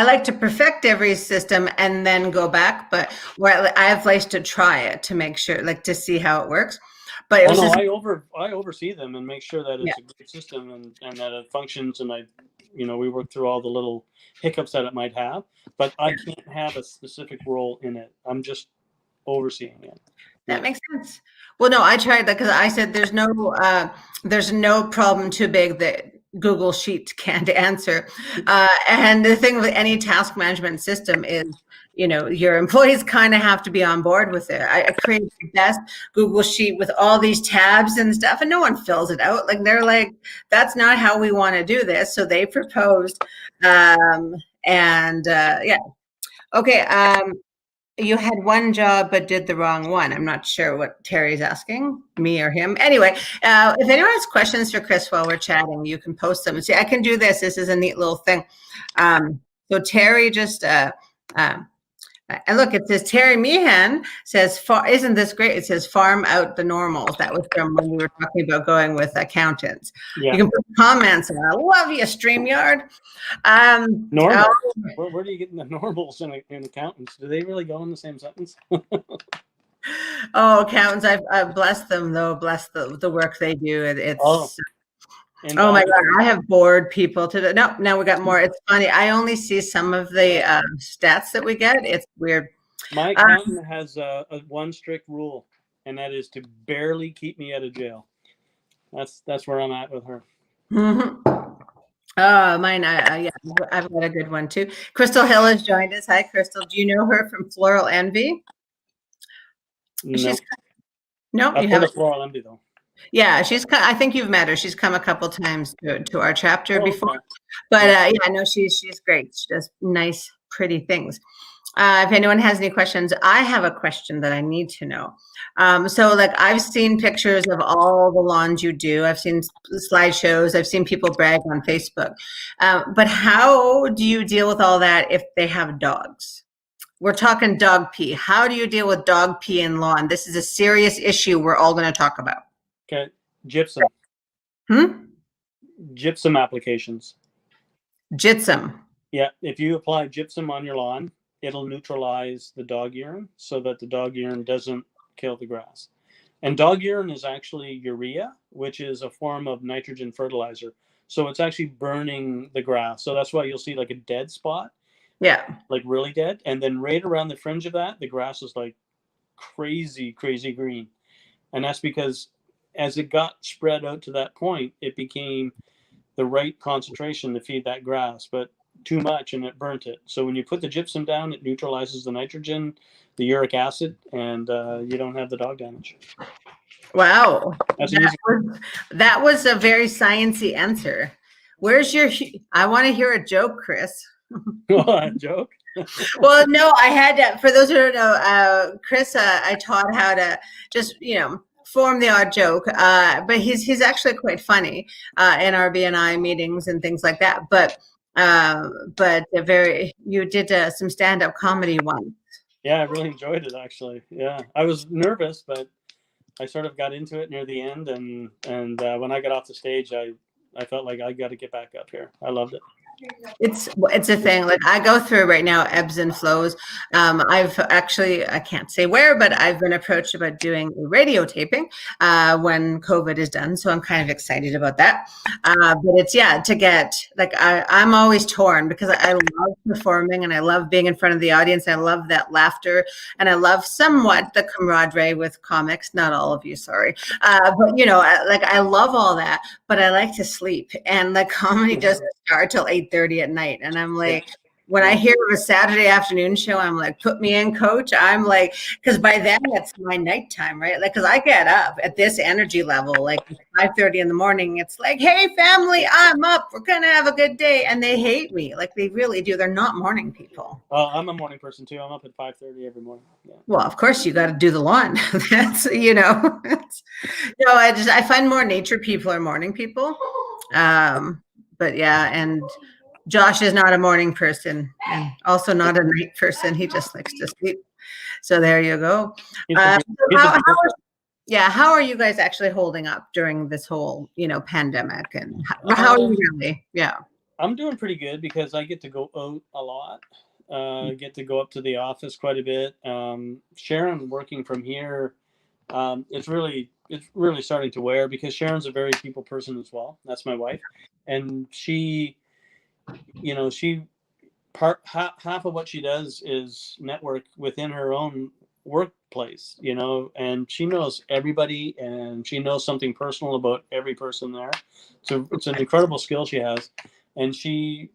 Speaker 1: like to perfect every system and then go back, but where I have likes to try it to make sure, like to see how it works. But
Speaker 3: I oversee them and make sure that it's a good system and that it functions. And we work through all the little hiccups that it might have, but I can't have a specific role in it. I'm just overseeing it.
Speaker 1: That makes sense. Well, no, I tried that because I said there's no problem too big that Google Sheets can't answer. And the thing with any task management system is, your employees kind of have to be on board with it. I created the best Google Sheet with all these tabs and stuff, and no one fills it out. Like they're like, that's not how we want to do this. So they proposed, okay. You had one job but did the wrong one. I'm not sure what Terry's asking, me or him. Anyway, if anyone has questions for Chris while we're chatting, you can post them. See, I can do this. This is a neat little thing. So Terry just, and look, it says Terry Meehan says, isn't this great? It says farm out the normals. That was from when we were talking about going with accountants. Yeah. You can put comments on. I love you, StreamYard.
Speaker 3: Normal. Where do you get the normals in accountants? Do they really go in the same sentence?
Speaker 1: Oh, accountants! I bless them though. Bless the work they do. It's. Oh my God, I have bored people today. No, now we got more. It's funny. I only see some of the stats that we get. It's weird.
Speaker 3: My accountant has a one strict rule, and that is to barely keep me out of jail. That's where I'm at with her.
Speaker 1: Mm-hmm. Oh, mine. Yeah, I've got a good one too. Crystal Hill has joined us. Hi, Crystal. Do you know her from Floral Envy?
Speaker 3: No,
Speaker 1: She's no,
Speaker 3: I've
Speaker 1: you
Speaker 3: heard
Speaker 1: haven't.
Speaker 3: of Floral Envy though.
Speaker 1: Yeah, I think you've met her. She's come a couple times to our chapter
Speaker 3: Oh,
Speaker 1: before.
Speaker 3: okay.
Speaker 1: But
Speaker 3: Yeah.
Speaker 1: yeah, no, she's great. She does nice, pretty things. If anyone has any questions, I have a question that I need to know. So, like, I've seen pictures of all the lawns you do. I've seen slideshows. I've seen people brag on Facebook. But how do you deal with all that if they have dogs? We're talking dog pee. How do you deal with dog pee in lawn? This is a serious issue we're all going to talk about.
Speaker 3: Okay. Gypsum.
Speaker 1: Hmm?
Speaker 3: Gypsum applications.
Speaker 1: Gypsum.
Speaker 3: Yeah, if you apply gypsum on your lawn, it'll neutralize the dog urine so that the dog urine doesn't kill the grass. And dog urine is actually urea, which is a form of nitrogen fertilizer. So it's actually burning the grass. So that's why you'll see like a dead spot,
Speaker 1: Yeah.
Speaker 3: like really dead. And then right around the fringe of that, the grass is like crazy, crazy green. And that's because as it got spread out to that point, it became the right concentration to feed that grass, but too much and it burnt it. So when you put the gypsum down, it neutralizes the nitrogen, the uric acid, and you don't have the dog damage.
Speaker 1: Wow.
Speaker 3: That's an easy.
Speaker 1: That was a very sciencey answer. Where's your, I want to hear a joke, Chris.
Speaker 3: Joke.
Speaker 1: Well, no, I had to, for those who don't know, Chris, I taught how to just, form the odd joke. But he's actually quite funny in our BNI meetings and things like that. But you did some stand-up comedy once.
Speaker 3: Yeah, I really enjoyed it actually. Yeah, I was nervous, but I sort of got into it near the end, and when I got off the stage, I felt like I got to get back up here. I loved it.
Speaker 1: It's a thing. Like, I go through right now ebbs and flows. I've actually, I can't say where, but I've been approached about doing a radio taping when COVID is done. So I'm kind of excited about that. But it's, to get, like, I'm always torn because I love performing and I love being in front of the audience. I love that laughter and I love somewhat the camaraderie with comics. Not all of you, sorry. But like, I love all that, but I like to sleep, and the comedy doesn't start till 8:30 at night. And I'm like, when I hear of a Saturday afternoon show, I'm like, put me in, coach. I'm like, because by then it's my nighttime, right? Like, because I get up at this energy level, like 5:30 in the morning. It's like, hey, family, I'm up. We're gonna have a good day, and they hate me. Like, they really do. They're not morning people.
Speaker 3: Well, I'm a morning person too. I'm up at 5:30 every morning. Yeah.
Speaker 1: Well, of course you got to do the lawn. That's I find more nature people are morning people. But yeah, and Josh is not a morning person and also not a night person. He just likes to sleep. So there you go. How are you guys actually holding up during this whole, pandemic? And how are you really? Yeah.
Speaker 3: I'm doing pretty good because I get to go out a lot. Get to go up to the office quite a bit. Sharon working from here, it's really starting to wear because Sharon's a very people person as well. That's my wife, and she half of what she does is network within her own workplace, and she knows everybody and she knows something personal about every person there. So it's an incredible skill she has, and she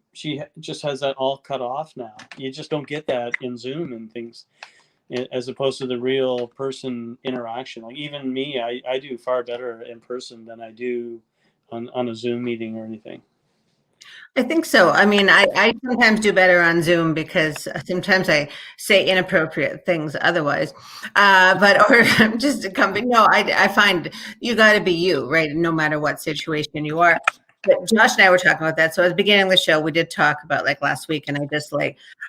Speaker 3: just has that all cut off now. You just don't get that in Zoom and things, as opposed to the real person interaction. Like, even me, I do far better in person than I do on a Zoom meeting or anything.
Speaker 1: I think so. I mean, I sometimes do better on Zoom because sometimes I say inappropriate things otherwise. Or just a company. No, I find you got to be you, right? No matter what situation you are. But Josh and I were talking about that. So at the beginning of the show, we did talk about, like, last week, and I just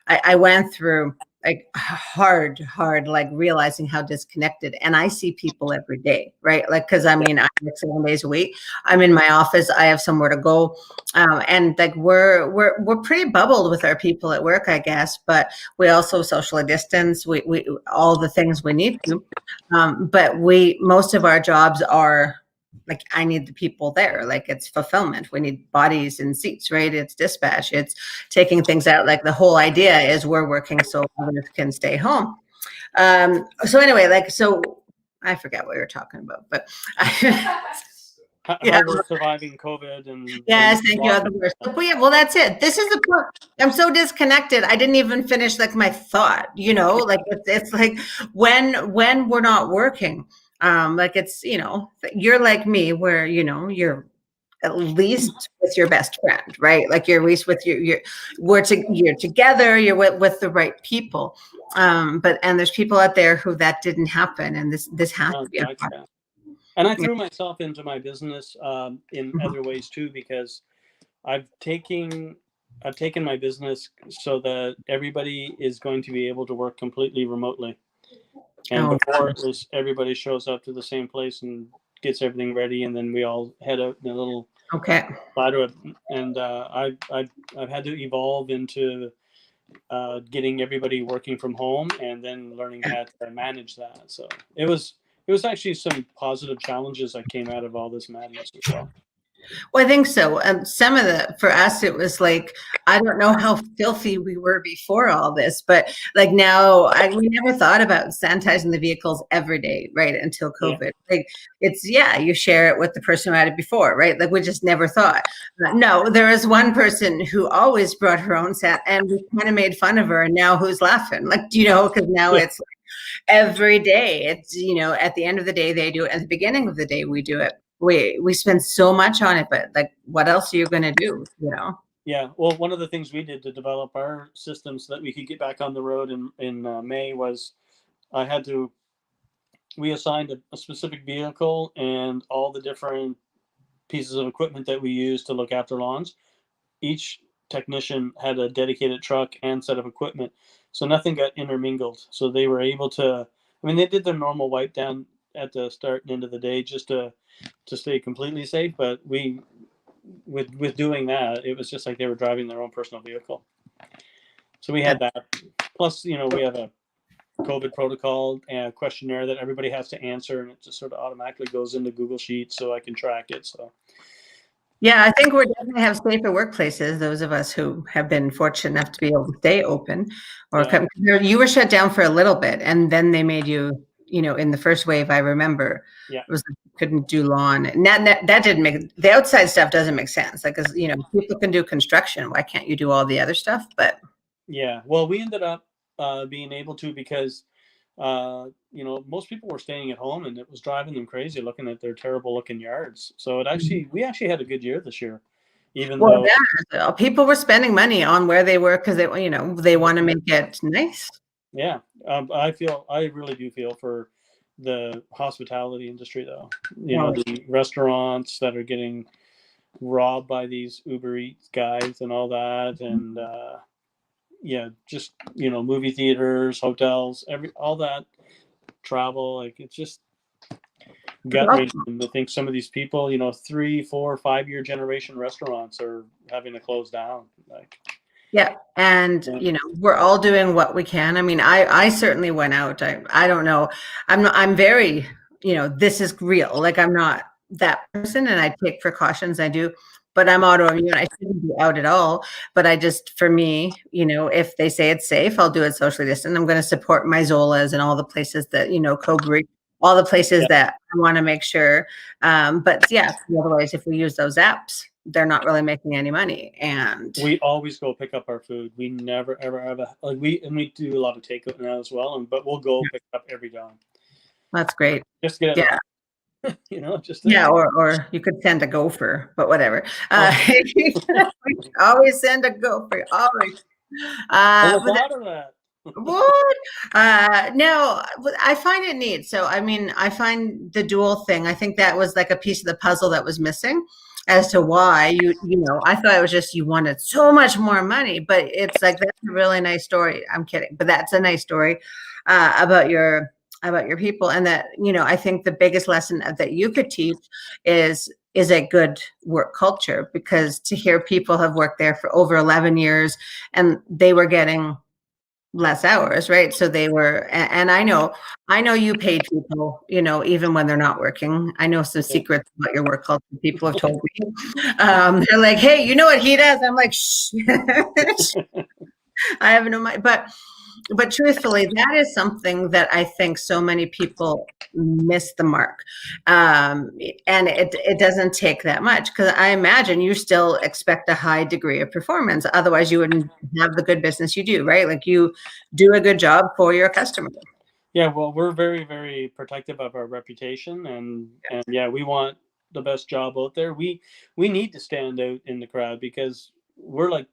Speaker 1: I went through like hard, like realizing how disconnected, and I see people every day, right? Like, because I mean, I work 7 days a week. I'm in my office. I have somewhere to go. And like we're pretty bubbled with our people at work, I guess, but we also socially distance. We all the things we need to, but most of our jobs are like, I need the people there. Like, it's fulfillment. We need bodies and seats, right? It's dispatch. It's taking things out. Like, the whole idea is we're working so others can stay home. So anyway, so I forget what we were talking about, but
Speaker 3: how we're surviving COVID and
Speaker 1: Yes, thank you. Other words. Well, that's it. This is the point. I'm so disconnected. I didn't even finish like my thought. Like it's like when we're not working, like it's you're like me, where you're at least with your best friend, right? Like you're at least with you're together. You're with the right people. But there's people out there who that didn't happen, and this has to be a part.
Speaker 3: And I threw myself into my business in other ways too, because I've taken my business so that everybody is going to be able to work completely remotely. And before it was everybody shows up to the same place and gets everything ready, and then we all head out in a little ladder. And I've had to evolve into getting everybody working from home, and then learning how to manage that. So it was actually some positive challenges that came out of all this madness as well.
Speaker 1: Well, I think so. Some of for us, it was like, I don't know how filthy we were before all this, but like now, we never thought about sanitizing the vehicles every day, right? Until COVID. Yeah. Like you share it with the person who had it before, right? Like we just never thought. No, there is one person who always brought her own and we kind of made fun of her, and now who's laughing? Like, because now it's like every day. It's, at the end of the day, they do it. At the beginning of the day, we do it. We spend so much on it, but like, what else are you going to do?
Speaker 3: Yeah. Well, one of the things we did to develop our system so that we could get back on the road in May was we assigned a specific vehicle and all the different pieces of equipment that we use to look after lawns. Each technician had a dedicated truck and set of equipment, so nothing got intermingled. So they were able to, they did their normal wipe down at the start and end of the day just to stay completely safe. But with doing that, it was just like they were driving their own personal vehicle. So we had that. Plus, we have a COVID protocol and a questionnaire that everybody has to answer, and it just sort of automatically goes into Google Sheets so I can track it. So.
Speaker 1: Yeah, I think we're definitely have safer workplaces. Those of us who have been fortunate enough to be able to stay open, you were shut down for a little bit, and then they made you, in the first wave, I remember, it was couldn't do lawn. And that didn't make the outside stuff doesn't make sense. Like, cause people can do construction. Why can't you do all the other stuff? But
Speaker 3: yeah, well, we ended up being able to because. Most people were staying at home, and it was driving them crazy looking at their terrible looking yards. So we actually had a good year this year, even though
Speaker 1: people were spending money on where they were because they want to make it nice.
Speaker 3: Yeah. I really do feel for the hospitality industry though, the restaurants that are getting robbed by these Uber Eats guys and all that. And, just movie theaters, hotels, all that travel, like it's just gut-wrenching to think some of these people, 3, 4, 5-year generation restaurants are having to close down.
Speaker 1: And we're all doing what we can. I certainly went out. I don't know. I'm very, this is real. Like, I'm not that person, and I take precautions. I do. But I'm autoimmune. I shouldn't be out at all. But for me, if they say it's safe, I'll do it socially distant. I'm going to support my Zolas and all the places that, Cobury, all the places that I want to make sure. But otherwise, if we use those apps, they're not really making any money. And
Speaker 3: we always go pick up our food. We never, ever, ever, we do a lot of takeout now as well. But we'll go pick up every time.
Speaker 1: That's great.
Speaker 3: Just get it.
Speaker 1: Yeah. Or you could send a gopher, but whatever. Always send a gopher. Always. What? No, I find it neat. So, I find the dual thing. I think that was like a piece of the puzzle that was missing as to why I thought it was just you wanted so much more money, but it's like, that's a really nice story. I'm kidding, but that's a nice story about your people. And that, I think the biggest lesson that you could teach is a good work culture, because to hear people have worked there for over 11 years and they were getting less hours, right? So they were, and I know you paid people, even when they're not working. I know some secrets about your work culture. People have told me. They're like, hey, you know what he does? I'm like, shh. I have no mind. But But truthfully, that is something that I think so many people miss the mark. And it doesn't take that much, because I imagine you still expect a high degree of performance. Otherwise, you wouldn't have the good business you do, right? Like, you do a good job for your customer.
Speaker 3: Yeah, well, we're very, very protective of our reputation, and yeah, we want the best job out there. We need to stand out in the crowd because we're like,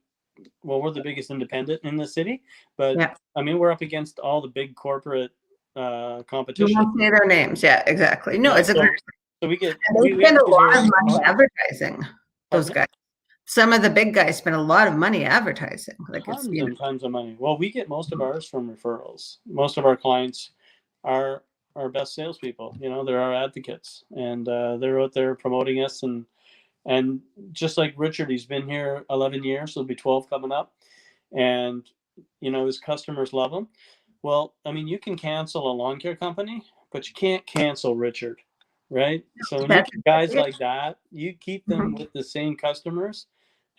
Speaker 3: well, we're the biggest independent in the city, but
Speaker 1: Yeah.
Speaker 3: I mean, we're up against all the big corporate
Speaker 1: You
Speaker 3: competition.
Speaker 1: won't say their names. Yeah, exactly. No,
Speaker 3: Yeah,
Speaker 1: it's a great.
Speaker 3: so we get
Speaker 1: And they
Speaker 3: we
Speaker 1: spend
Speaker 3: have
Speaker 1: a
Speaker 3: to be
Speaker 1: lot
Speaker 3: very
Speaker 1: of money
Speaker 3: smart.
Speaker 1: advertising. Those
Speaker 3: Pardon me?
Speaker 1: guys. Some of the big guys spend a lot of money advertising. Like, it's,
Speaker 3: Tons
Speaker 1: you know.
Speaker 3: and tons of money. Well, we get most of ours from referrals. Most of our clients are our best salespeople. You know, they're our advocates, and they're out there promoting us. And just like Richard, he's been here 11 years. There'll be 12 coming up, and you know his customers love him. Well, I mean, you can cancel a lawn care company, but you can't cancel Richard, right? So when you
Speaker 1: That's
Speaker 3: get guys
Speaker 1: it.
Speaker 3: like that, you keep them with the same customers,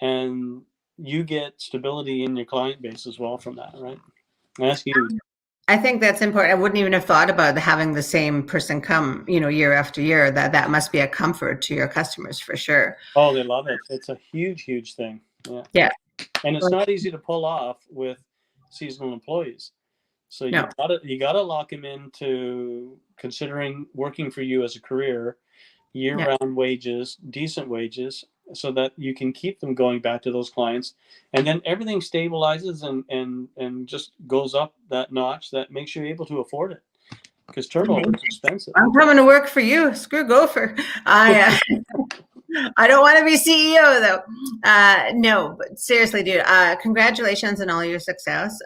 Speaker 3: and you get stability in your client base as well from that, right? And that's huge.
Speaker 1: I think that's important. I wouldn't even have thought about having the same person come, year after year. That must be a comfort to your customers for sure.
Speaker 3: Oh, they love it. It's a huge, huge thing. Yeah.
Speaker 1: Yeah.
Speaker 3: And it's not easy to pull off with seasonal employees. So
Speaker 1: No.
Speaker 3: you gotta lock them into considering working for you as a career, year-round wages, decent wages, so that you can keep them going back to those clients, and then everything stabilizes and just goes up that notch that makes you able to afford it, because turnover is expensive.
Speaker 1: I'm coming to work for you. Screw Gopher. I don't want to be CEO though. No, but seriously, dude, congratulations on all your success.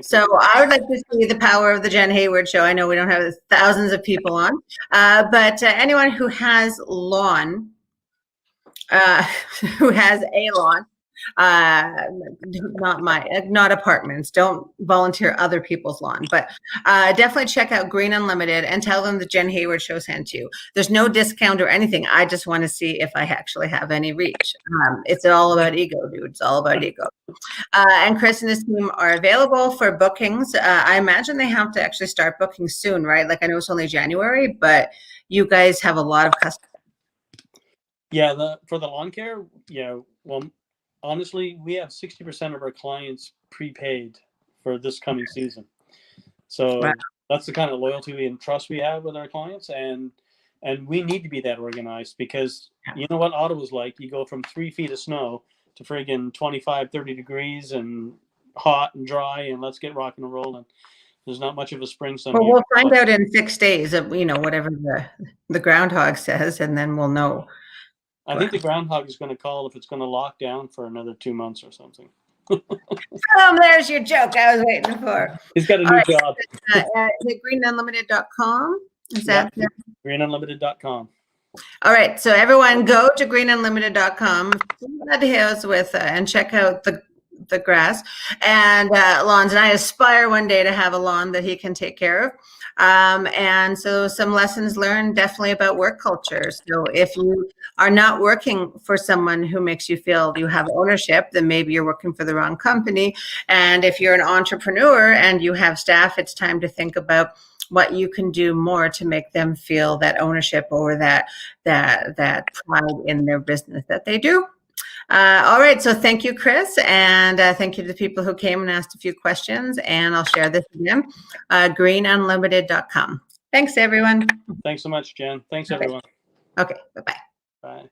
Speaker 1: So I would like to see the power of the Jenn Hayward show. I know we don't have thousands of people on, but anyone who has lawn, who has a lawn, not apartments, don't volunteer other people's lawn, but definitely check out Green Unlimited and tell them the Jenn Hayward show sent you. There's no discount or anything. I just want to see if I actually have any reach. It's all about ego, dude. It's all about ego. And Chris and his team are available for bookings. I imagine they have to actually start booking soon, right? Like, I know it's only January, but you guys have a lot of customers.
Speaker 3: Yeah, for the lawn care, yeah. Well, honestly, we have 60% of our clients prepaid for this coming season. So
Speaker 1: Wow.
Speaker 3: That's the kind of loyalty and trust we have with our clients, and we need to be that organized, because you know what Ottawa's like. You go from 3 feet of snow to friggin' 25, 30 degrees and hot and dry, and let's get rocking and rolling. There's not much of a spring some
Speaker 1: Well,
Speaker 3: years.
Speaker 1: we'll find out in 6 days of, whatever the groundhog says, and then we'll know.
Speaker 3: I think the groundhog is going to call if it's going to lock down for another 2 months or something.
Speaker 1: There's your joke I was waiting for.
Speaker 3: He's got a new job.
Speaker 1: Is it greenunlimited.com? Is that
Speaker 3: greenunlimited.com.
Speaker 1: All right, so everyone go to greenunlimited.com, flood hills with and check out the grass and lawns. And I aspire one day to have a lawn that he can take care of. And so some lessons learned definitely about work culture. So if you are not working for someone who makes you feel you have ownership, then maybe you're working for the wrong company. And if you're an entrepreneur and you have staff, it's time to think about what you can do more to make them feel that ownership over that pride in their business that they do. All right, so thank you, Chris, and thank you to the people who came and asked a few questions, and I'll share this again, greenunlimited.com. Thanks, everyone.
Speaker 3: Thanks so much, Jen. Thanks, everyone.
Speaker 1: Okay, bye-bye.
Speaker 3: Bye.